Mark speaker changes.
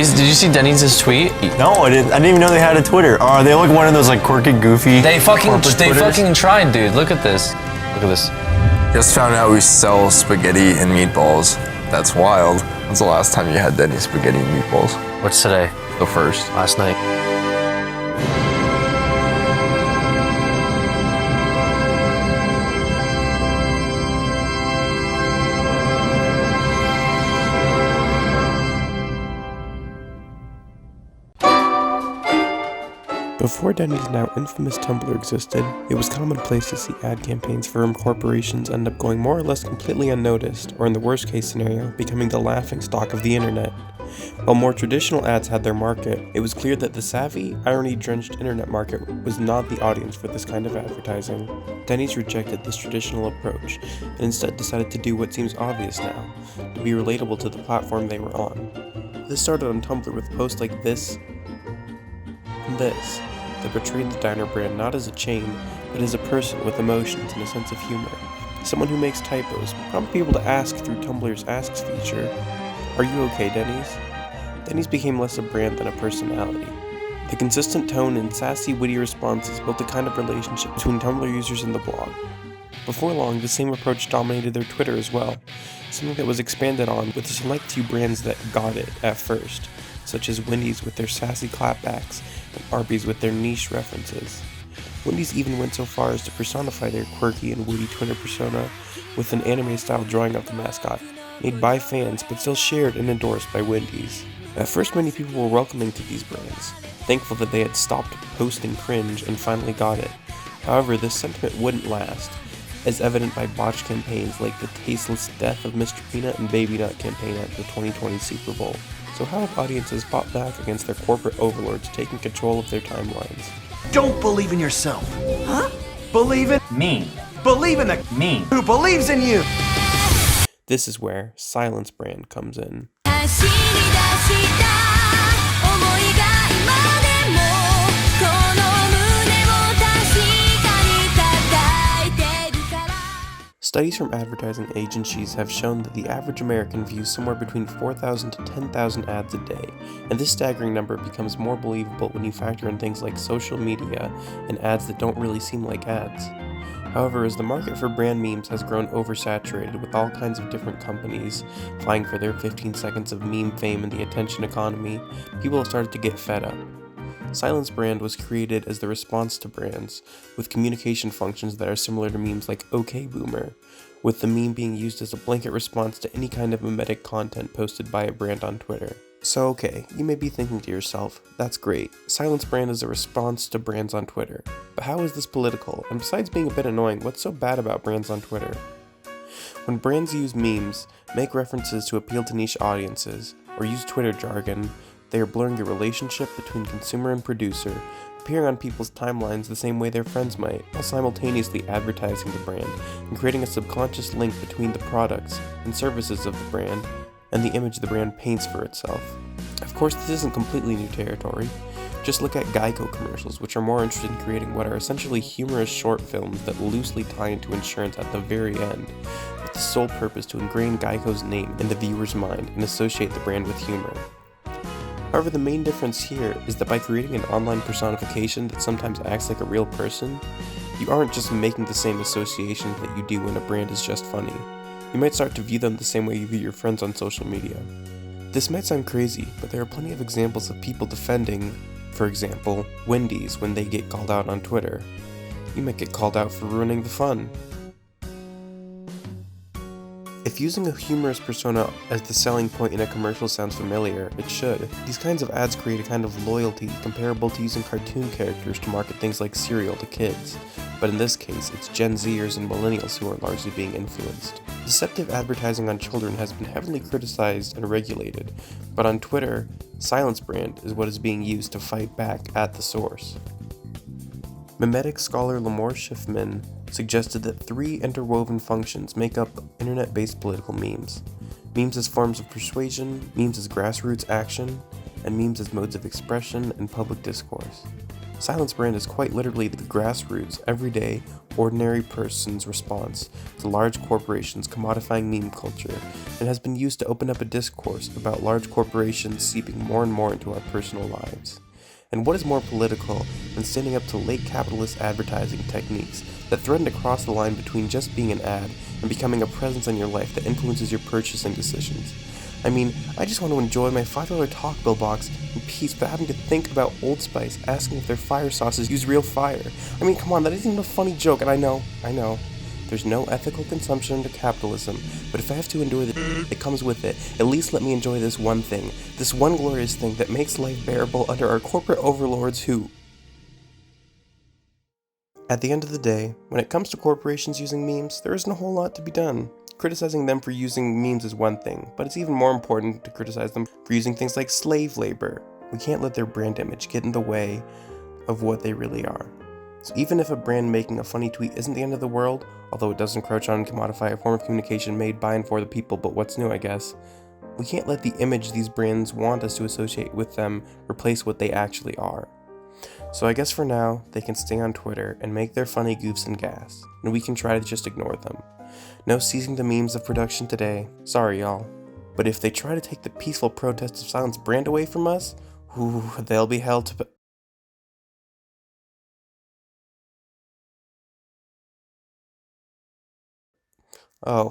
Speaker 1: Did you see Denny's tweet?
Speaker 2: No, I didn't even know they had a Twitter. Are they like one of those like quirky, goofy?
Speaker 1: They fucking tried, dude. Look at this. Look at this.
Speaker 3: Just found out we sell spaghetti and meatballs. That's wild. When's the last time you had Denny's spaghetti and meatballs?
Speaker 1: What's today?
Speaker 3: The first.
Speaker 1: Last night.
Speaker 4: Before Denny's now infamous Tumblr existed, it was commonplace to see ad campaigns for corporations end up going more or less completely unnoticed, or in the worst case scenario, becoming the laughingstock of the internet. While more traditional ads had their market, it was clear that the savvy, irony-drenched internet market was not the audience for this kind of advertising. Denny's rejected this traditional approach, and instead decided to do what seems obvious now, to be relatable to the platform they were on. This started on Tumblr with posts like this and this, that portrayed the diner brand not as a chain, but as a person with emotions and a sense of humor. Someone who makes typos, prompt people to ask through Tumblr's Asks feature, "Are you okay, Denny's?" Denny's became less a brand than a personality. The consistent tone and sassy, witty responses built a kind of relationship between Tumblr users and the blog. Before long, the same approach dominated their Twitter as well, something that was expanded on with the select few brands that got it at first, such as WENDYS with their sassy clapbacks and Arby's with their niche references. WENDYS even went so far as to personify their quirky and witty Twitter persona with an anime-style drawing of the mascot, made by fans but still shared and endorsed by WENDYS. At first, many people were welcoming to these brands, thankful that they had stopped posting cringe and finally got it. However, this sentiment wouldn't last, as evident by botched campaigns like the tasteless death of Mr. Peanut and Baby Nut campaign at the 2020 Super Bowl. So how have audiences fought back against their corporate overlords taking control of their timelines?
Speaker 5: Don't believe in yourself. Huh? Believe in me. Believe in the me who believes in you.
Speaker 4: This is where Silence brand comes in. Studies from advertising agencies have shown that the average American views somewhere between 4,000 to 10,000 ads a day, and this staggering number becomes more believable when you factor in things like social media and ads that don't really seem like ads. However, as the market for brand memes has grown oversaturated with all kinds of different companies vying for their 15 seconds of meme fame in the attention economy, people have started to get fed up. Silence brand was created as the response to brands, with communication functions that are similar to memes like OK Boomer, with the meme being used as a blanket response to any kind of memetic content posted by a brand on Twitter. So okay, you may be thinking to yourself, that's great, Silence brand is a response to brands on Twitter, but how is this political, and besides being a bit annoying, what's so bad about brands on Twitter? When brands use memes, make references to appeal to niche audiences, or use Twitter jargon, they are blurring the relationship between consumer and producer, appearing on people's timelines the same way their friends might, while simultaneously advertising the brand and creating a subconscious link between the products and services of the brand and the image the brand paints for itself. Of course, this isn't completely new territory. Just look at Geico commercials, which are more interested in creating what are essentially humorous short films that loosely tie into insurance at the very end, with the sole purpose to ingrain Geico's name in the viewer's mind and associate the brand with humor. However, the main difference here is that by creating an online personification that sometimes acts like a real person, you aren't just making the same associations that you do when a brand is just funny. You might start to view them the same way you view your friends on social media. This might sound crazy, but there are plenty of examples of people defending, for example, WENDYS when they get called out on Twitter. You might get called out for ruining the fun. If using a humorous persona as the selling point in a commercial sounds familiar, it should. These kinds of ads create a kind of loyalty comparable to using cartoon characters to market things like cereal to kids, but in this case, it's Gen Zers and millennials who are largely being influenced. Deceptive advertising on children has been heavily criticized and regulated, but on Twitter, Silence brand is what is being used to fight back at the source. Memetic scholar Lamore Schiffman suggested that 3 interwoven functions make up internet-based political memes. Memes as forms of persuasion, memes as grassroots action, and memes as modes of expression and public discourse. Silence brand is quite literally the grassroots, everyday, ordinary person's response to large corporations commodifying meme culture, and has been used to open up a discourse about large corporations seeping more and more into our personal lives. And what is more political than standing up to late capitalist advertising techniques that threaten to cross the line between just being an ad and becoming a presence in your life that influences your purchasing decisions? I mean, I just want to enjoy my $5 Taco Bell box in peace without having to think about Old Spice asking if their fire sauces use real fire. I mean, come on, that isn't even a funny joke, and I know. There's no ethical consumption under capitalism, but if I have to endure the that comes with it, at least let me enjoy this one thing, this one glorious thing that makes life bearable under our corporate overlords who... At the end of the day, when it comes to corporations using memes, there isn't a whole lot to be done. Criticizing them for using memes is one thing, but it's even more important to criticize them for using things like slave labor. We can't let their brand image get in the way of what they really are. So even if a brand making a funny tweet isn't the end of the world, although it does encroach on and commodify a form of communication made by and for the people, but what's new, I guess, we can't let the image these brands want us to associate with them replace what they actually are. So I guess for now, they can stay on Twitter and make their funny goofs and gas, and we can try to just ignore them. No seizing the memes of production today, sorry y'all. But if they try to take the peaceful protest of silence brand away from us, ooh, they'll be held to... Oh,